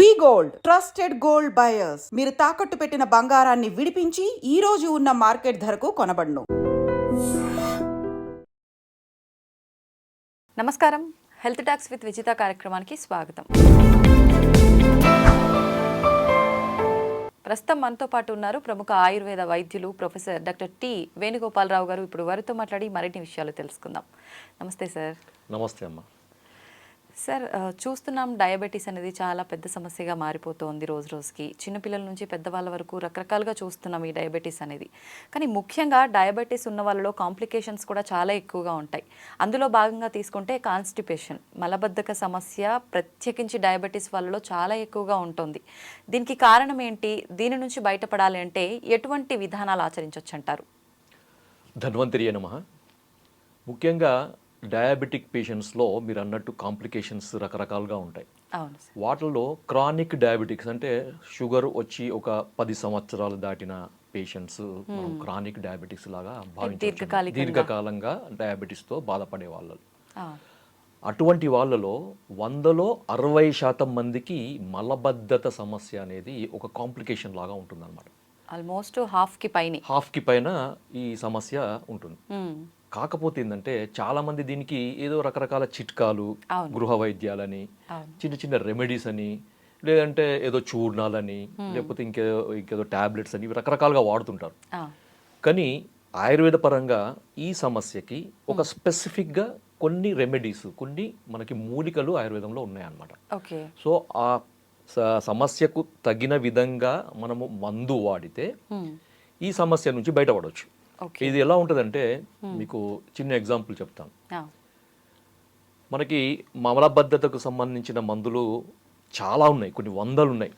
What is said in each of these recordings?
వి gold trusted gold buyers. మీరు తాకట్టు పెట్టిన బంగారాన్ని విడిపించి ఈ రోజు ఉన్న మార్కెట్ ధరకు కొనబడును. నమస్కారం, హెల్త్ టాక్స్ విత్ విజిత కార్యక్రమానికి స్వాగతం. ప్రస్తుతం మనతో పాటు ఉన్నారు ప్రముఖ ఆయుర్వేద వైద్యులు ప్రొఫెసర్ డాక్టర్ టి వేణుగోపాలరావు గారు. ఇప్పుడు వారితో మాట్లాడి మరిన్ని విషయాలు తెలుసుకుందాం. నమస్తే సార్. నమస్తే అమ్మ. సార్, చూస్తున్నాం డయాబెటీస్ అనేది చాలా పెద్ద సమస్యగా మారిపోతుంది రోజు రోజుకి. చిన్నపిల్లల నుంచి పెద్దవాళ్ళ వరకు రకరకాలుగా చూస్తున్నాం ఈ డయాబెటీస్ అనేది. కానీ ముఖ్యంగా డయాబెటీస్ ఉన్న వాళ్ళలో కాంప్లికేషన్స్ కూడా చాలా ఎక్కువగా ఉంటాయి. అందులో భాగంగా తీసుకుంటే కాన్స్టిపేషన్, మలబద్ధక సమస్య ప్రత్యేకించి డయాబెటీస్ వాళ్ళలో చాలా ఎక్కువగా ఉంటుంది. దీనికి కారణం ఏంటి? దీని నుంచి బయటపడాలి అంటే ఎటువంటి విధానాలు ఆచరించవచ్చు అంటారు? ధన్వంతరి నమః. ముఖ్యంగా డయాబెటిక్ పేషెంట్స్లో మీరు అన్నట్టు కాంప్లికేషన్స్ రకరకాలుగా ఉంటాయి. అవును. వాటిల్లో క్రానిక్ డయాబెటిక్స్ అంటే షుగర్ వచ్చి ఒక 10 సంవత్సరాలు దాటిన పేషెంట్స్ మనం క్రానిక్ డయాబెటిక్స్ లాగా భావించవచ్చు. దీర్ఘకాలంగా డయాబెటీస్తో బాధపడే వాళ్ళు. అటువంటి వాళ్ళలో 100లో 60% మందికి మలబద్ధత సమస్య అనేది ఒక కాంప్లికేషన్ లాగా ఉంటుంది అనమాట. ఆల్మోస్ట్ హాఫ్కి పైన ఈ సమస్య ఉంటుంది. కాకపోతే ఏంటంటే చాలా మంది దీనికి ఏదో రకరకాల చిట్కాలు, గృహ వైద్యాలని, చిన్న చిన్న రెమెడీస్ అని, లేదంటే ఏదో చూర్ణాలని, లేకపోతే ఇంకేదో టాబ్లెట్స్ అని రకరకాలుగా వాడుతుంటారు. కానీ ఆయుర్వేద పరంగా ఈ సమస్యకి ఒక స్పెసిఫిక్గా కొన్ని రెమెడీస్, కొన్ని మనకి మూలికలు ఆయుర్వేదంలో ఉన్నాయన్నమాట. సో ఆ సమస్యకు తగిన విధంగా మనము మందు వాడితే ఈ సమస్య నుంచి బయటపడవచ్చు. ఇది ఎలా ఉంటుందంటే మీకు చిన్న ఎగ్జాంపుల్ చెప్తాను. మనకి మలబద్ధతకు సంబంధించిన మందులు చాలా ఉన్నాయి, కొన్ని వందలు ఉన్నాయి.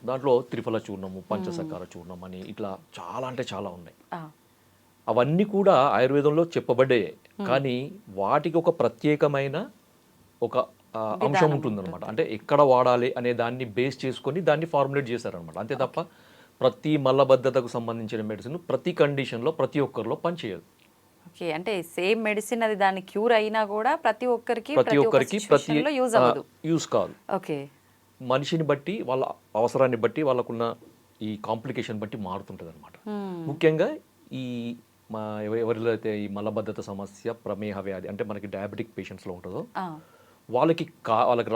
దాంట్లో త్రిఫల చూర్ణము, పంచసకార చూర్ణం అని ఇట్లా చాలా అంటే చాలా ఉన్నాయి. అవన్నీ కూడా ఆయుర్వేదంలో చెప్పబడ్డాయి. కానీ వాటికి ఒక ప్రత్యేకమైన ఒక అంశం ఉంటుందన్నమాట. అంటే ఎక్కడ వాడాలి అనే దాన్ని బేస్ చేసుకొని దాన్ని ఫార్ములేట్ చేశారనమాట. అంతే తప్ప ప్రతి మలబద్ధతకు సంబంధించిన మెడిసిన్ ప్రతి కండిషన్లో ప్రతి ఒక్కరిలో పనిచేయదు. ఓకే, అంటే సేమ్ మెడిసిన్ అది దాని క్యూర్ అయినా కూడా ప్రతి ఒక్కరికి యూస్ కాదు. ఓకే, మనిషిని బట్టి, వాళ్ళ అవసరాన్ని బట్టి, వాళ్ళకున్న ఈ కాంప్లికేషన్ బట్టి మారుతుంటుంది అనమాట. ముఖ్యంగా ఈ ఎవరిలో అయితే ఈ మలబద్ధత సమస్య, ప్రమేహ వ్యాధి అంటే మనకి డయాబెటిక్ పేషెంట్స్లో ఉంటుందో వాళ్ళకి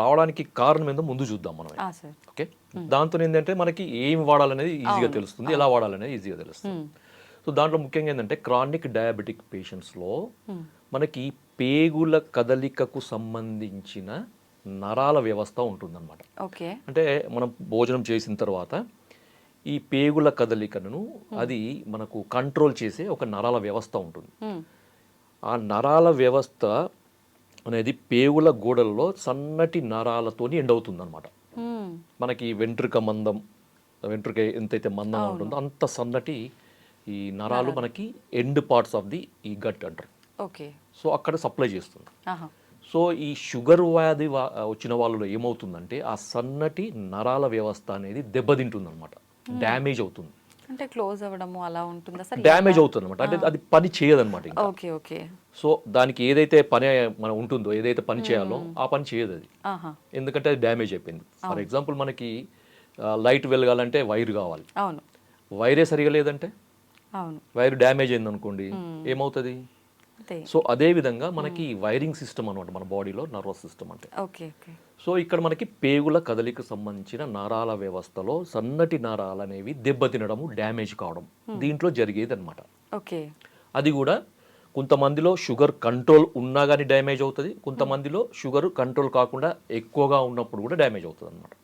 రావడానికి కారణం ఏందో ముందు చూద్దాం మనం. ఓకే, దాంతో ఏంటంటే మనకి ఏం వాడాలనేది ఈజీగా తెలుస్తుంది, ఎలా వాడాలనేది ఈజీగా తెలుస్తుంది. సో దాంట్లో ముఖ్యంగా ఏంటంటే క్రానిక్ డయాబెటిక్ పేషెంట్స్లో మనకి పేగుల కదలికకు సంబంధించిన నరాల వ్యవస్థ ఉంటుందన్నమాట. అంటే మనం భోజనం చేసిన తర్వాత ఈ పేగుల కదలికను అది మనకు కంట్రోల్ చేసే ఒక నరాల వ్యవస్థ ఉంటుంది. ఆ నరాల వ్యవస్థ అనేది పేగుల గోడల్లో సన్నటి నరాలతోని ఎండవుతుంది అనమాట. మనకి వెంట్రుక ఎంతైతే మందం ఉంటుందో అంత సన్నటి ఈ నరాలు మనకి ఎండ్ పార్ట్స్ ఆఫ్ ది ఈ గట్ అంటారు. సో అక్కడ సప్లై చేస్తుంది. సో ఈ షుగర్ వ్యాధి వచ్చిన వాళ్ళలో ఏమవుతుందంటే ఆ సన్నటి నరాల వ్యవస్థ అనేది దెబ్బతింటుంది అనమాట, డ్యామేజ్ అవుతుంది. అంటే క్లోజ్ అవ్వడము అలా ఉంటుందా సార్? డ్యామేజ్ అవుతుంది అనమాట. అంటే అది పని చేయదన్నమాట. ఓకే. సో దానికి ఏదైతే పని మనం ఉంటుందో, ఏదైతే పని చేయాలో ఆ పని చేయదు అది, ఎందుకంటే అది డ్యామేజ్ అయిపోయింది. ఫర్ ఎగ్జాంపుల్ మనకి లైట్ వెలగాలంటే వైర్ కావాలి. వైరే సరిగా లేదంటే, వైర్ డ్యామేజ్ అయింది అనుకోండి, ఏమవుతుంది? సో అదే విధంగా మనకి వైరింగ్ సిస్టమ్ అనమాట మన బాడీలో, నర్వస్ సిస్టమ్ అంటే. సో ఇక్కడ మనకి పేగుల కదలిక సంబంధించిన నరాల వ్యవస్థలో సన్నటి నరాలు అనేవి దెబ్బతినడము, డ్యామేజ్ కావడం దీంట్లో జరిగేది అనమాట. అది కూడా కొంతమందిలో షుగర్ కంట్రోల్ ఉన్నా కానీ డ్యామేజ్ అవుతుంది, కొంతమందిలో షుగర్ కంట్రోల్ కాకుండా ఎక్కువగా ఉన్నప్పుడు కూడా డ్యామేజ్ అవుతుంది అనమాట.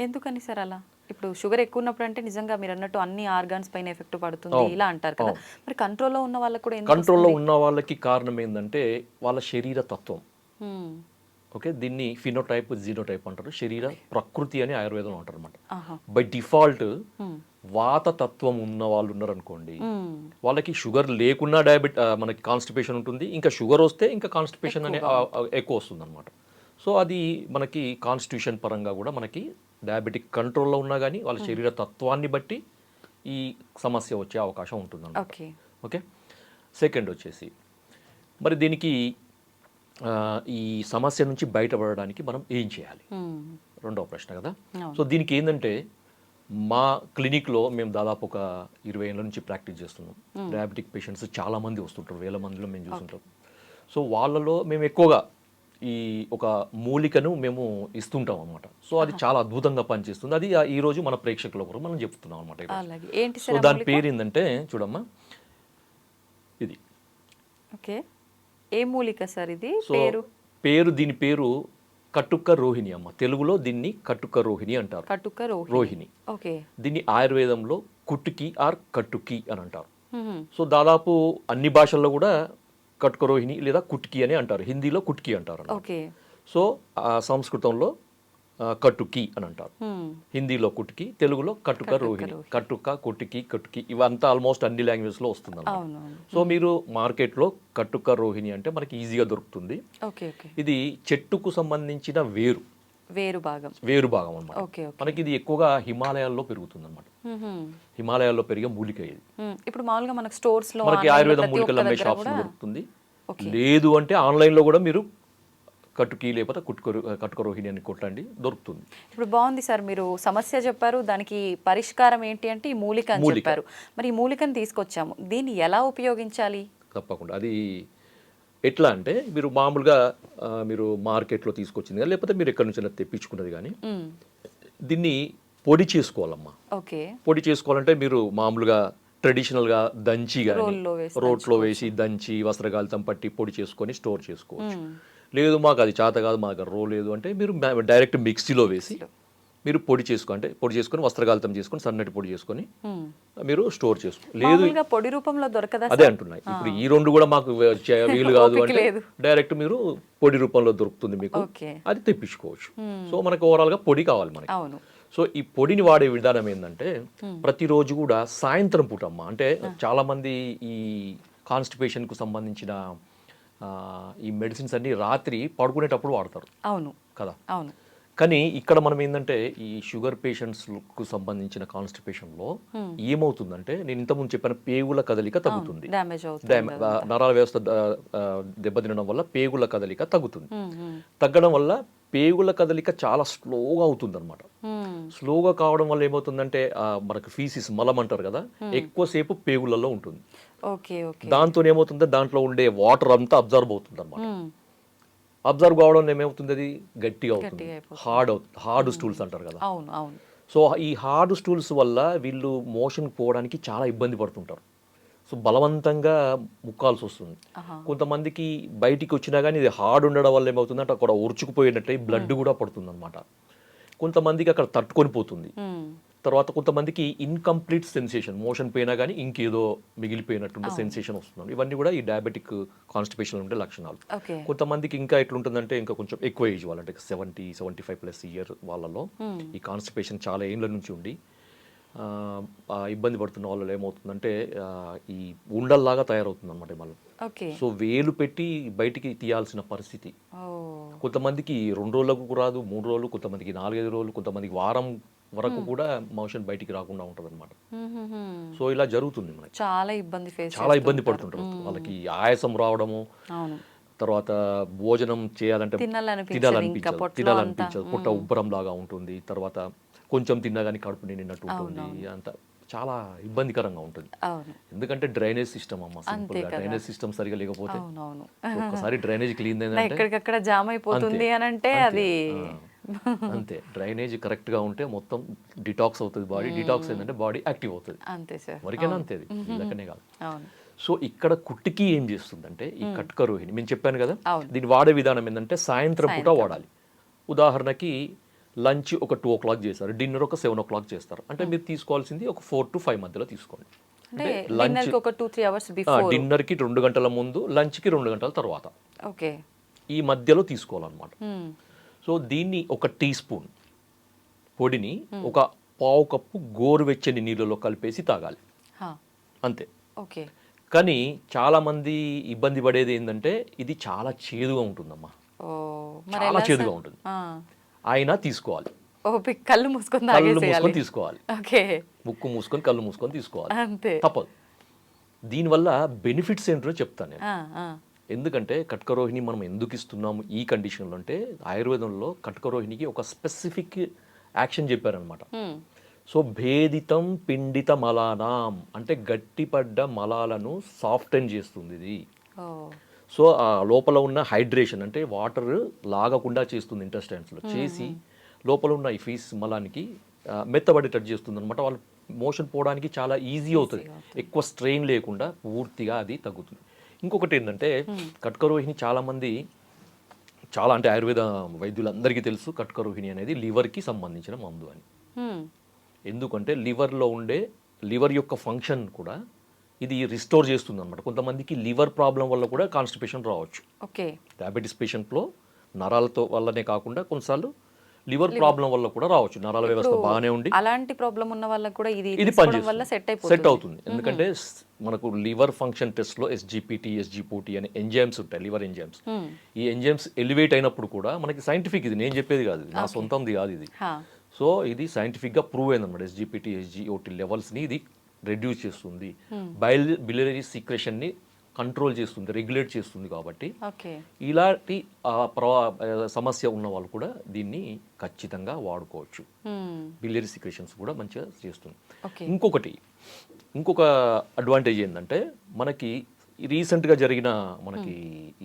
ఎందుకని సార్ అలా? ఇప్పుడు షుగర్ ఎక్కువ ఉన్నప్పుడు అంటే నిజంగా మీరు అన్నట్టు అన్ని ఆర్గాన్స్ పైన ఎఫెక్ట్ పడుతుంది ఇలా అంటారు కదా, మరి కంట్రోల్లో ఉన్న వాళ్ళకి కూడా కంట్రోల్లో ఉన్న వాళ్ళకి కారణం ఏంటంటే వాళ్ళ శరీర తత్వం. ఓకే, దీన్ని ఫినోటైప్, జీనోటైప్ అంటారు. శరీర ప్రకృతి అని ఆయుర్వేదంలో అంటారు అనమాట. బై డిఫాల్ట్ వాత తత్వం ఉన్న వాళ్ళు ఉన్నారనుకోండి, వాళ్ళకి షుగర్ లేకున్నా మనకి కాన్స్టిపేషన్ ఉంటుంది. ఇంకా షుగర్ వస్తే ఇంకా కాన్స్టిపేషన్ అనే ఎక్కువ వస్తుంది అనమాట. సో అది మనకి కాన్స్టిట్యూషన్ పరంగా కూడా మనకి డయాబెటిక్ కంట్రోల్లో ఉన్నా కానీ వాళ్ళ శరీర తత్వాన్ని బట్టి ఈ సమస్య వచ్చే అవకాశం ఉంటుంది అన్నమాట. ఓకే, సెకండ్ వచ్చేసి మరి దీనికి ఈ సమస్య నుంచి బయటపడడానికి మనం ఏం చేయాలి? రెండవ ప్రశ్న కదా. అవును. సో దీనికి ఏంటంటే మా క్లినిక్లో మేము దాదాపు ఒక 20 ఏళ్ళ నుంచి ప్రాక్టీస్ చేస్తున్నాం. డయాబెటిక్ పేషెంట్స్ చాలా మంది వస్తుంటారు, వేల మందిలో మేము చూస్తుంటాం. సో వాళ్ళలో మేము ఎక్కువగా ఈ ఒక మూలికను మేము ఇస్తుంటాం అనమాట. సో అది చాలా అద్భుతంగా పనిచేస్తుంది. అది ఈ రోజు మన ప్రేక్షకుల కొరకు మనం చెప్తున్నాం అనమాట. అలాగే ఏంటి సో సార్ దాని పేరు ఏంటంటే చూడమ్మా, ఇది ఓకే, ఏ మూలిక సార్ ఇది? సో దీని పేరు కటుక్క రోహిణి అమ్మ. తెలుగులో దీన్ని కటుక్క రోహిణి అంటారు. కటుక రోహిణి. ఓకే. దీన్ని ఆయుర్వేదంలో కుట్టుకి ఆర్ కట్టుకి అని అంటారు. సో దాదాపు అన్ని భాషల్లో కూడా కటుక రోహిణి లేదా కుట్కి అని అంటారు. హిందీలో కుట్కి అంటారు. ఓకే. సో సంస్కృతంలో కట్టుకి అని అంటారు. హిందీలో కుట్కి, తెలుగులో కటుక రోహిణి. కటుక, కుట్టుకి, కట్టుకి ఇవంతా ఆల్మోస్ట్ అన్ని లాంగ్వేజ్లో వస్తుంది అన్నమాట. సో మీరు మార్కెట్లో కటుక రోహిణి అంటే మనకి ఈజీగా దొరుకుతుంది. Okay okay. ఇది చెట్టుకు సంబంధించిన వేరు భాగం అన్నమాట. మనకి ఇది ఎక్కువగా హిమాలయాల్లో పెరుగుతుంది అనమాట. హిమాలయాల్లో పెరిగే మూలిక ఇది. ఇప్పుడు మామూలుగా మనకి స్టోర్స్ లో మనకి ఆయుర్వేదం మూలికలు అమ్మే షాప్స్ దొరుకుతుంది. లేదు అంటే ఆన్లైన్ లో కూడా మీరు కట్టుకి లేకపోతే కటుక రోహిణి అని కొట్టండి, దొరుకుతుంది. ఇప్పుడు బాగుంది సార్, మీరు సమస్య చెప్పారు, దానికి పరిష్కారం ఏంటి అంటే ఈ మూలిక అని చెప్పారు. మరి ఈ మూలికను తీసుకొచ్చాము, దీన్ని ఎలా ఉపయోగించాలి? తప్పకుండా అది ఎట్లా అంటే మీరు మామూలుగా మీరు మార్కెట్లో తీసుకొచ్చింది కానీ లేకపోతే మీరు ఎక్కడి నుంచి తెప్పించుకున్నది కానీ దీన్ని పొడి చేసుకోవాలమ్మా. ఓకే. పొడి చేసుకోవాలంటే మీరు మామూలుగా ట్రెడిషనల్గా దంచి కానీ రోట్లో వేసి దంచి వస్త్రగాలితం పట్టి పొడి చేసుకొని స్టోర్ చేసుకోవచ్చు. లేదు మాకు అది చేత కాదు, మాకు రో లేదు అంటే మీరు డైరెక్ట్ మిక్సీలో వేసి మీరు పొడి చేసుకొని వస్త్రగాలితం చేసుకొని సన్నటి పొడి చేసుకొని మీరు స్టోర్ చేసుకో. లేదు పొడి రూపంలో దొరకదా? అదే అంటున్నాయి. ఇప్పుడు ఈ రెండు కూడా మాకు వీలు కాదు అంటే డైరెక్ట్ మీరు పొడి రూపంలో దొరుకుతుంది మీకు, అది తెప్పించుకోవచ్చు. సో మనకు ఓవరాల్ గా పొడి కావాలి మనకి. సో ఈ పొడిని వాడే విధానం ఏంటంటే ప్రతిరోజు కూడా సాయంత్రం పూట అమ్మ, అంటే చాలా మంది ఈ కాన్స్టిపేషన్ కు సంబంధించిన ఈ మెడిసిన్స్ అన్ని రాత్రి పడుకునేటప్పుడు వాడతారు. అవును కదా. అవును. కానీ ఇక్కడ మనం ఏంటంటే ఈ షుగర్ పేషెంట్స్కు సంబంధించిన కాన్స్టిపేషన్లో ఏమవుతుందంటే నేను ఇంతకుముందు చెప్పిన పేగుల కదలిక తగ్గుతుంది. నరాల వ్యవస్థ దెబ్బతినడం వల్ల పేగుల కదలిక తగ్గుతుంది. తగ్గడం వల్ల పేగుల కదలిక చాలా స్లోగా అవుతుంది అనమాట. స్లోగా కావడం వల్ల ఏమవుతుందంటే మనకు ఫీసిస్ మలం అంటారు కదా, ఎక్కువసేపు పేగులలో ఉంటుంది. దాంతో ఏమవుతుందో దాంట్లో ఉండే వాటర్ అంతా అబ్జర్వ్ అవుతుంది అనమాట. అబ్జర్వ్ కావడం ఏమవుతుంది, అది గట్టిగా అవుతుంది, హార్డ్ స్టూల్స్ అంటారు కదా. సో ఈ హార్డ్ స్టూల్స్ వల్ల వీళ్ళు మోషన్ పోవడానికి చాలా ఇబ్బంది పడుతుంటారు. సో బలవంతంగా ముక్కాల్సి వస్తుంది. కొంతమందికి బయటికి వచ్చినా కానీ ఇది హార్డ్ ఉండడం వల్ల ఏమవుతుందంటే అక్కడ ఉరుచుకుపోయినట్టు బ్లడ్ కూడా పడుతుంది అనమాట. కొంతమందికి అక్కడ తట్టుకొని పోతుంది. తర్వాత కొంతమందికి ఇన్కంప్లీట్ సెన్సేషన్, మోషన్ పోయినా కానీ ఇంకేదో మిగిలిపోయినట్టుండే సెన్సేషన్ వస్తుంది. ఇవన్నీ కూడా ఈ డయాబెటిక్ కాన్స్టిపేషన్ ఉండే లక్షణాలు. కొంతమందికి ఇంకా ఎట్లుంటుందంటే ఇంకా కొంచెం ఎక్కువ ఏజ్ వాళ్ళంటే 70-75+ ఇయర్ వాళ్ళలో ఈ కాన్స్టిపేషన్ చాలా ఏళ్ళ నుంచి ఉండి ఇబ్బంది పడుతున్న వాళ్ళు ఏమవుతుందంటే ఈ ఉండల్లాగా తయారవుతుంది అనమాట మళ్ళీ. సో వేలు పెట్టి బయటికి తీయాల్సిన పరిస్థితి. కొంతమందికి 2 రోజులకు రాదు, 3 రోజులు, కొంతమందికి 4-5 రోజులు, కొంతమందికి వారం వరకు కూడా మోషన్ బయటికి రాకుండా ఉంటుంది అనమాట. సో ఇలా జరుగుతుంది మనకి. చాలా ఇబ్బంది పడుతుంటారు. వాళ్ళకి ఆయాసం రావడము, తర్వాత భోజనం చేయాలంటే తినాలనిపించదు, పొట్ట ఉబ్బరం లాగా ఉంటుంది. తర్వాత కొంచెం తిన్నా కానీ కడుపు నిండినట్టు ఉంటుంది. అంత చాలా ఇబ్బందికరంగా ఉంటుంది. ఎందుకంటే డ్రైనేజ్ సిస్టమ్ అమ్మ, సింపుల్ గా డ్రైనేజ్ సిస్టమ్ సరిగా లేకపోతే ఒక్కసారి డ్రైనేజ్ క్లీన్ ఎక్కడికక్కడ జామ్ అయిపోతుంది అని అంటే అది అంతే. డ్రైనేజ్ కరెక్ట్ గా ఉంటే మొత్తం డిటాక్స్ అవుతుంది బాడీ. డిటాక్స్ ఏంటంటే బాడీ యాక్టివ్ అవుతుంది. వరకేనా అంతే, అది ఇళ్ళకనే కాదు. సో ఇక్కడ కుట్టికి ఏం చేస్తుందంటే ఈ కటుక రోహిణి నేను చెప్పాను కదా, దీన్ని వాడే విధానం ఏంటంటే సాయంత్రం పూట వాడాలి. ఉదాహరణకి లంచ్ ఒక 2 o'clock చేస్తారు, డిన్నర్ ఒక 7 o'clock చేస్తారు అంటే మీరు తీసుకోవాల్సింది ఒక 4 to 5 మధ్యలో తీసుకోండి. డిన్నర్ కి 2 గంటల ముందు, లంచ్ కి 2 గంటల తర్వాత, ఈ మధ్యలో తీసుకోవాలన్నమాట. సో దీన్ని ఒక టీ స్పూన్ పొడిని ఒక పావు కప్పు గోరువెచ్చని నీళ్ళలో కలిపేసి తాగాలి, అంతే. కానీ చాలా మంది ఇబ్బంది పడేది ఏంటంటే ఇది చాలా చేదుగా ఉంటుందమ్మా, చాలా చేదుగా ఉంటుంది. అయినా తీసుకోవాలి, కళ్ళు మూసుకొని తీసుకోవాలి, ముక్కు మూసుకొని కళ్ళు మూసుకొని తీసుకోవాలి, తప్పదు. దీనివల్ల బెనిఫిట్స్ ఏంటో చెప్తాను నేను. ఎందుకంటే కట్కరోహిణి మనం ఎందుకు ఇస్తున్నాము ఈ కండిషన్లో అంటే ఆయుర్వేదంలో కట్కరోహిణికి ఒక స్పెసిఫిక్ యాక్షన్ చెప్పారనమాట. సో భేదితం పిండిత మలానాం అంటే గట్టిపడ్డ మలాలను సాఫ్టెన్ చేస్తుంది ఇది. సో ఆ లోపల ఉన్న హైడ్రేషన్ అంటే వాటర్ లాగకుండా చేస్తుంది ఇంటెస్టైన్స్లో, చేసి లోపల ఉన్న ఈ ఫీస్ మలానికి మెత్తబడేటట్టు చేస్తుంది అనమాట. వాళ్ళు మోషన్ పోవడానికి చాలా ఈజీ అవుతుంది, ఎక్కువ స్ట్రెయిన్ లేకుండా పూర్తిగా అది తగ్గుతుంది. ఇంకొకటి ఏంటంటే కట్కరోహిణి చాలామంది అంటే ఆయుర్వేద వైద్యులందరికీ తెలుసు కట్కరోహిణి అనేది లివర్కి సంబంధించిన మందు అని. ఎందుకంటే లివర్ యొక్క ఫంక్షన్ కూడా ఇది రిస్టోర్ చేస్తుంది అనమాట. కొంతమందికి లివర్ ప్రాబ్లం వల్ల కూడా కాన్స్టిపేషన్ రావచ్చు. ఓకే, డయాబెటీస్ పేషెంట్లో నరాలతో వల్లనే కాకుండా కొన్నిసార్లు లివర్ ప్రాబ్లం వల్ల కూడా రావచ్చు. నరాల వ్యవస్థ బాగానే ఉండి అలాంటి ప్రాబ్లం ఉన్న వాళ్ళకి కూడా ఇది వల్ల సెట్ అవుతుంది. ఎందుకంటే మనకు లివర్ ఫంక్షన్ టెస్ట్ లో ఎస్జిపిటి, ఎస్జిపోటి అనే ఎంజైమ్స్ ఉంటాయి, లివర్ ఎంజైమ్స్. ఈ ఎంజైమ్స్ ఎలివేట్ అయినప్పుడు కూడా మనకి సైంటిఫిక్, ఇది నేను చెప్పేది కాదు, నా సొంతంది కాదు ఇది. సో ఇది సైంటిఫిక్ గా ప్రూవ్ అయింది అనమాట. ఎస్జిపిటి, ఎస్జిఓటి లెవెల్స్ ని ఇది రెడ్యూస్ చేస్తుంది, బిలియరీ సీక్రెషన్ ని కంట్రోల్ చేస్తుంది, రెగ్యులేట్ చేస్తుంది. కాబట్టి ఇలాంటి సమస్య ఉన్న వాళ్ళు కూడా దీన్ని ఖచ్చితంగా వాడుకోవచ్చు. బిలియరీ సీక్రెషన్స్ కూడా మంచిగా చేస్తుంది. ఇంకొక అడ్వాంటేజ్ ఏంటంటే మనకి రీసెంట్గా జరిగిన మనకి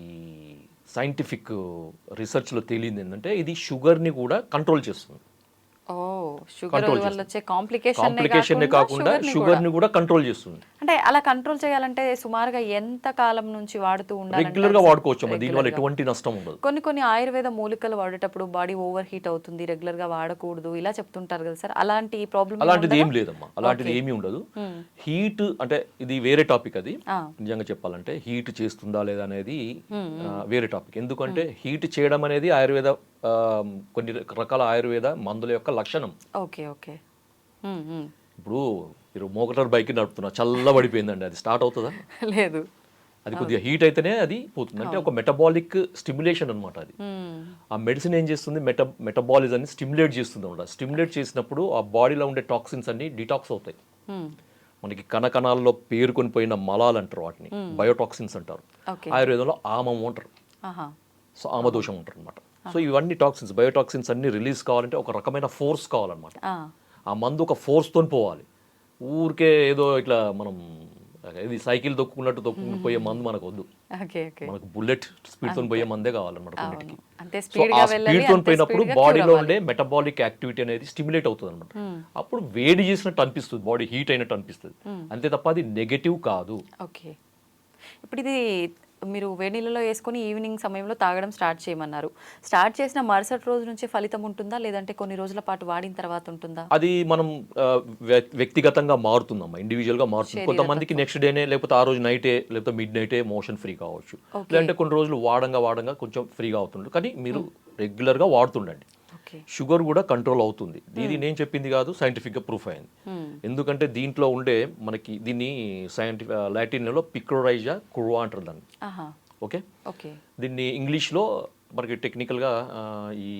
ఈ సైంటిఫిక్ రీసెర్చ్లో తేలింది ఏంటంటే ఇది షుగర్ని కూడా కంట్రోల్ చేస్తుంది. కాంప్లికేషన్ కాకుండా షుగర్ ని కూడా కంట్రోల్ చేస్తుంది. అంటే అలా కంట్రోల్ చేయాలంటే సుమారుగా ఎంత కాలం నుంచి వాడుతూ ఉండాలి? రెగ్యులర్ గా వాడుకోవచ్చు, దీనివల్ల ఎటువంటి నష్టం ఉండదు. కొన్ని ఆయుర్వేద మూలికలు వాడేటప్పుడు బాడీ ఓవర్ హీట్ అవుతుంది, రెగ్యులర్ గా వాడకూడదు ఇలా చెప్తుంటారు కదా సార్, అలాంటి ప్రాబ్లం? అలాంటిది ఏం లేదమ్మా, అలాంటిది ఏమీ ఉండదు. హీట్ అంటే ఇది వేరే టాపిక్. అది నిజంగా చెప్పాలంటే హీట్ చేస్తుందా లేదా అనేది వేరే టాపిక్. ఎందుకంటే హీట్ చేయడం అనేది ఆయుర్వేద కొన్ని రకాల ఆయుర్వేద మందుల యొక్క లక్షణం. ఇప్పుడు మీరు మోటార్ బైక్ నడుపుతున్నా, చల్ల పడిపోయిందండి, అది స్టార్ట్ అవుతుందా? లేదు. అది కొద్దిగా హీట్ అయితేనే అది పోతుంది. అంటే ఒక మెటబాలిక్ స్టిమ్యులేషన్ అనమాట. అది ఆ మెడిసిన్ ఏం చేస్తుంది, మెటబాలిజాన్ని స్టిమ్యులేట్ చేస్తుంది అనమాట. స్టిమ్యులేట్ చేసినప్పుడు ఆ బాడీలో ఉండే టాక్సిన్స్ అన్ని డిటాక్స్ అవుతాయి. మనకి కణకణాల్లో పేరుకొని పోయిన మలాలు అంటారు, వాటిని బయోటాక్సిన్స్ అంటారు. ఆయుర్వేదంలో ఆమం అంటారు, సో ఆమదోషం అంటారు అనమాట. సో ఇవన్నీ టాక్సిన్స్, బయోటాక్సిన్స్ అన్ని రిలీజ్ కావాలంటే ఒక రకమైన ఫోర్స్ కావాలన్నమాట. ఆ మందు ఒక ఫోర్స్తో పోవాలి. ఊరికే ఏదో ఇట్లా మనం ఇది సైకిల్ తొక్కున్నట్టు పోయే మందు మనకు వద్దు. మనకు బుల్లెట్ స్పీడ్ తో పోయే మందే కావాలన్నమాట కొన్నిటికి. సో ఆ స్పీడ్ తో పోయినప్పుడు బాడీలో ఉండే మెటబాలిక్ యాక్టివిటీ అనేది స్టిమ్యులేట్ అవుతుంది అనమాట. అప్పుడు వేడి చేసినట్టు అనిపిస్తుంది, బాడీ హీట్ అయినట్టు అనిపిస్తుంది, అంతే తప్ప అది నెగటివ్ కాదు. ఇప్పుడు ఇది మీరు వేడి నీళ్ళలో వేసుకొని ఈవినింగ్ సమయంలో తాగడం స్టార్ట్ చేయమన్నారు. స్టార్ట్ చేసిన మరుసటి రోజు నుంచి ఫలితం ఉంటుందా, లేదంటే కొన్ని రోజుల పాటు వాడిన తర్వాత ఉంటుందా? అది మనం వ్యక్తిగతంగా మారుతుందమ్మా, ఇండివిజువల్గా మారుతుంది. కొంతమందికి నెక్స్ట్ డేనే, లేకపోతే ఆ రోజు నైటే, లేకపోతే మిడ్ నైటే మోషన్ ఫ్రీ కావచ్చు. లేదంటే కొన్ని రోజులు వాడంగా కొంచెం ఫ్రీగా అవుతుంది. కానీ మీరు రెగ్యులర్గా వాడుతుండండి, షుగర్ కూడా కంట్రోల్ అవుతుంది. ఇది నేను చెప్పింది కాదు, సైంటిఫిక్గా ప్రూఫ్ అయింది. ఎందుకంటే దీంట్లో ఉండే మనకి దీన్ని లాటిన్లో పిక్రోరైజా కుర్వా అంటారు దాన్ని. ఓకే, దీన్ని ఇంగ్లీష్లో మనకి టెక్నికల్గా ఈ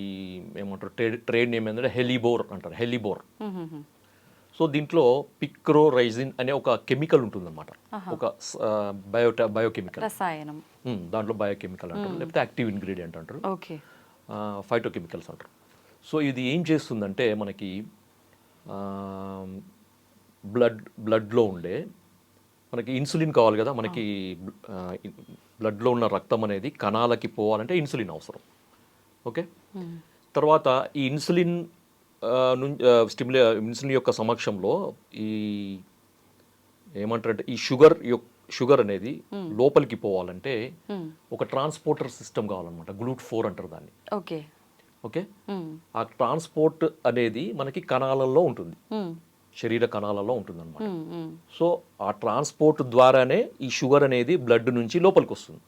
ఏమంటారు ట్రేడ్ నేమ్ ఏంటంటే హెలిబోర్ అంటారు, హెలిబోర్. సో దీంట్లో పిక్రోరైజిన్ అనే ఒక కెమికల్ ఉంటుందన్నమాట, ఒక బయోకెమికల్ రసాయనం. దాంట్లో బయోకెమికల్ అంటారు, లేకపోతే యాక్టివ్ ఇంగ్రీడియంట్ అంటారు, ఫైటోకెమికల్స్ అంటారు. సో ఇది ఏం చేస్తుందంటే మనకి బ్లడ్లో ఉండే మనకి ఇన్సులిన్ కావాలి కదా, మనకి బ్లడ్లో ఉన్న రక్తం అనేది కణాలకి పోవాలంటే ఇన్సులిన్ అవసరం. ఓకే, తర్వాత ఈ ఇన్సులిన్ ఇన్సులిన్ యొక్క సమక్షంలో ఈ ఏమంటారంటే ఈ షుగర్ అనేది లోపలికి పోవాలంటే ఒక ట్రాన్స్పోర్టర్ సిస్టమ్ కావాలన్నమాట, GLUT4 అంటారు దాన్ని. ఓకే, ఆ ట్రాన్స్పోర్ట్ అనేది మనకి కణాలలో ఉంటుంది, శరీర కణాలలో ఉంటుంది అనమాట. సో ఆ ట్రాన్స్పోర్ట్ ద్వారానే ఈ షుగర్ అనేది బ్లడ్ నుంచి లోపలికి వస్తుంది,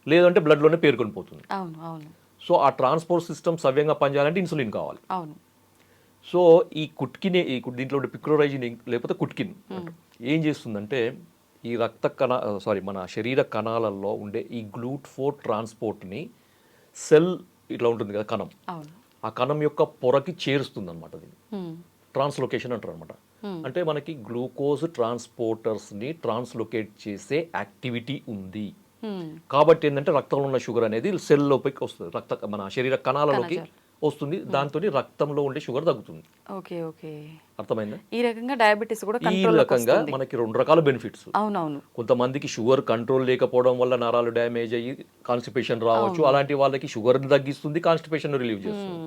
లేదంటే బ్లడ్లోనే పేరుకొని పోతుంది. సో ఆ ట్రాన్స్పోర్ట్ సిస్టమ్ సవ్యంగా పనిచేయాలంటే ఇన్సులిన్ కావాలి. సో ఈ కుట్కినే, దీంట్లో ఉండే పిక్రోరైజిన్ లేకపోతే కుట్కిన్ ఏం చేస్తుందంటే ఈ మన శరీర కణాలలో ఉండే ఈ GLUT4 ట్రాన్స్పోర్ట్ని సెల్ ఇట్లా ఉంటుంది కదా కణం, ఆ కణం యొక్క పొరకి చేరుస్తుంది అనమాట. దీన్ని ట్రాన్స్లోకేషన్ అంటారు అనమాట. అంటే మనకి గ్లూకోజ్ ట్రాన్స్పోర్టర్స్ని ట్రాన్స్లోకేట్ చేసే యాక్టివిటీ ఉంది. కాబట్టి ఏంటంటే రక్తంలో ఉన్న షుగర్ అనేది సెల్ లోపలికి వస్తుంది, మన శరీర కణాలలోకి వస్తుంది, దాంతో రక్తంలో ఉండే షుగర్ తగ్గుతుంది. ఓకే ఓకే, అర్థమైందా? ఈ రకంగా డయాబెటీస్ కూడా ఈ కంట్రోల్ రకంగా మనకి 2 రకాల బెనిఫిట్స్. అవునవును. కొంతమందికి షుగర్ కంట్రోల్ లేకపోవడం వల్ల నరాలు డ్యామేజ్ అయ్యి కాన్స్టిపేషన్ రావచ్చు, అలాంటి వాళ్ళకి షుగర్ తగ్గిస్తుంది, కాన్స్టిపేషన్ రిలీవ్ చేస్తుంది,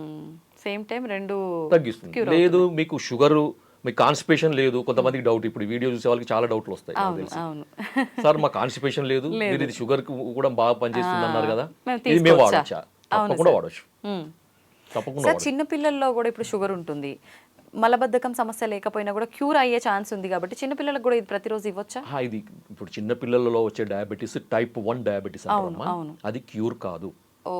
సేమ్ టైం రెండు తగ్గిస్తుంది. లేదు మీకు షుగర్, మీకు కాన్స్టిపేషన్ లేదు, కొంతమందికి డౌట్, ఇప్పుడు వీడియో చూసే వాళ్ళకి చాలా డౌట్లు వస్తాయి నాకు తెలిసి. అవును. సార్ మా కాన్స్టిపేషన్ లేదు, మీరు ఇది షుగర్ కూడా బాగా పనిచేస్తుంది అన్నారు కదా, మేము ఇది మేము వాడచ్చా? తప్పకుండా వాడచ్చు, తప్పకుండా. సార్ చిన్న పిల్లల్లో కూడా ఇప్పుడు షుగర్ ఉంటుంది, మలబద్ధకం సమస్య లేకపోయినా కూడా క్యూర్ అయ్యే ఛాన్స్ ఉంది కాబట్టి చిన్న పిల్లలకు కూడా ఇది ప్రతిరోజు ఇవ్వచ్చా? ఇది ఇప్పుడు చిన్న పిల్లలలో వచ్చే డయాబెటీస్ టైప్ 1 డయాబెటీస్ అంటారమ్మా, అది క్యూర్ కాదు. ఓ,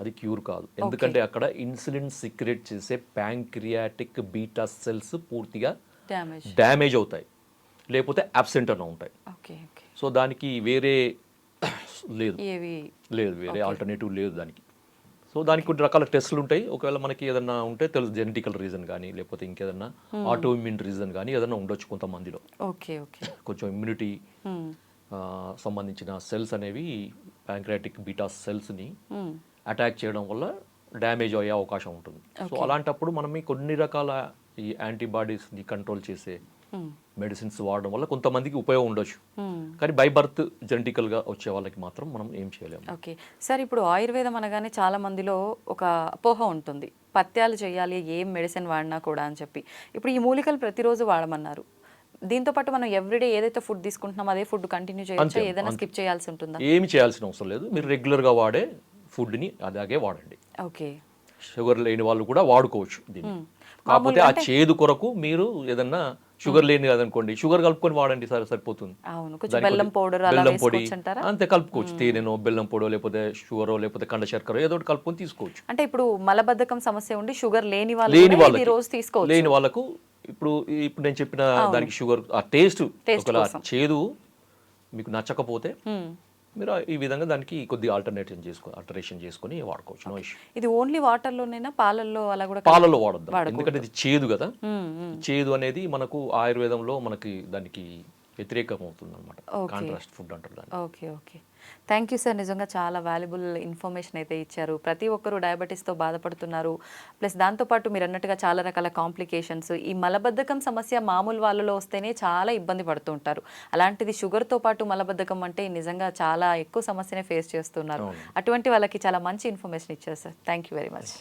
అది క్యూర్ కాదు, ఎందుకంటే అక్కడ ఇన్సులిన్ సిక్రెట్ చేసే ప్యాంక్రియాటిక్ బీటా సెల్స్ పూర్తిగా డ్యామేజ్ అవుతాయి, లేకపోతే అబ్సెంట్ అన్న ఉంటాయి. ఓకే ఓకే, సో దానికి వేరే లేదు, లేదు వేరే ఆల్టర్నేటివ్ లేదు దానికి. సో దానికి కొన్ని రకాల టెస్టులు ఉంటాయి, ఒకవేళ మనకి ఏదన్నా ఉంటే తెలుసు, జెనెటికల్ రీజన్ కానీ లేకపోతే ఇంకేదన్నా ఆటో ఇమ్యూన్ రీజన్ కానీ ఏదన్నా ఉండొచ్చు కొంతమందిలో. ఓకే ఓకే, కొంచెం ఇమ్యూనిటీ సంబంధించిన సెల్స్ అనేవి ప్యాంక్రియాటిక్ బీటా సెల్స్ని అటాక్ చేయడం వల్ల డ్యామేజ్ అయ్యే అవకాశం ఉంటుంది. సో అలాంటప్పుడు మనం ఈ కొన్ని రకాల ఈ యాంటీబాడీస్ని కంట్రోల్ చేసే మెడిసిన్స్ వాడడం వల్ల కొంతమందికి ఉపయోగం ఉండొచ్చు, కానీ బై బర్త్ జెనెటికల్గా వచ్చే వాళ్ళకి మాత్రం మనం ఏం చేయలేము. ఓకే సార్, ఇప్పుడు ఆయుర్వేదం అనగానే చాలా మందిలో ఒక అపోహ ఉంటుంది, పథ్యాలు చేయాలి ఏం మెడిసిన్ వాడినా కూడా అని చెప్పి. ఇప్పుడు ఈ మూలికలు ప్రతిరోజు వాడమన్నారు, దీంతో పాటు మనం ఎవ్రీడే ఏదైతే ఫుడ్ తీసుకుంటున్నామో అదే ఫుడ్ కంటిన్యూ చేయొచ్చా, ఏదైనా స్కిప్ చేయాల్సి ఉంటుందా? ఏమి చేయాల్సిన అవసరం లేదు, మీరు రెగ్యులర్గా వాడే ఫుడ్ని అలాగే వాడండి. ఓకే, షుగర్ లేని వాళ్ళు కూడా వాడుకోవచ్చు దీన్ని, కాకపోతే ఆ చేదు కొరకు మీరు ఏదన్నా షుగర్ లేని కదనుకోండి, షుగర్ కలుపుకొని వాడండి సార్, సరిపోతుంది. బెల్లం పౌడర్, బెల్లం పొడి అంతే కలుపుకోవచ్చు, తేనెనో బెల్లం పొడో లేకపోతే షుగరో లేకపోతే కండ శర్కర ఏదో ఒకటి కలుపుకొని తీసుకోవచ్చు. అంటే ఇప్పుడు మలబద్ధకం సమస్య ఉండి షుగర్ లేని వాళ్ళకి రోజు తీసుకోవచ్చు, లేని వాళ్ళకు ఇప్పుడు నేను చెప్పిన దానికి షుగర్ ఆ టేస్ట్ ఒకవేళ చేదు మీకు నచ్చకపోతే మీరు ఈ విధంగా దానికి కొద్దిగా ఆల్టరేషన్ చేసుకొని వాడుకోవచ్చు, నో ఇష్యూ. ఇది ఓన్లీ వాటర్ లోనేనా, పాలల్లో అలా కూడా? పాలల్లో వాడద్దు, ఎందుకంటే ఇది చేదు కదా, చేదు అనేది మనకు ఆయుర్వేదంలో మనకి దానికి వ్యతిరేకం అవుతుంది అనమాట, కాంట్రాస్ట్ ఫుడ్ అంటారు దాన్ని. Okay okay, thank you sir, నిజంగా చాలా వాల్యుబుల్ ఇన్ఫర్మేషన్ అయితే ఇచ్చారు. ప్రతి ఒక్కరూ డయాబెటీస్తో బాధపడుతున్నారు, ప్లస్ దాంతోపాటు మీరు అన్నట్టుగా చాలా రకాల కాంప్లికేషన్స్, ఈ మలబద్ధకం సమస్య మామూలు వాళ్ళలో వస్తేనే చాలా ఇబ్బంది పడుతూ ఉంటారు, అలాంటిది షుగర్తో పాటు మలబద్ధకం అంటే నిజంగా చాలా ఎక్కువ సమస్యనే ఫేస్ చేస్తున్నారు. అటువంటి వాళ్ళకి చాలా మంచి ఇన్ఫర్మేషన్ ఇచ్చారు sir, thank you very much.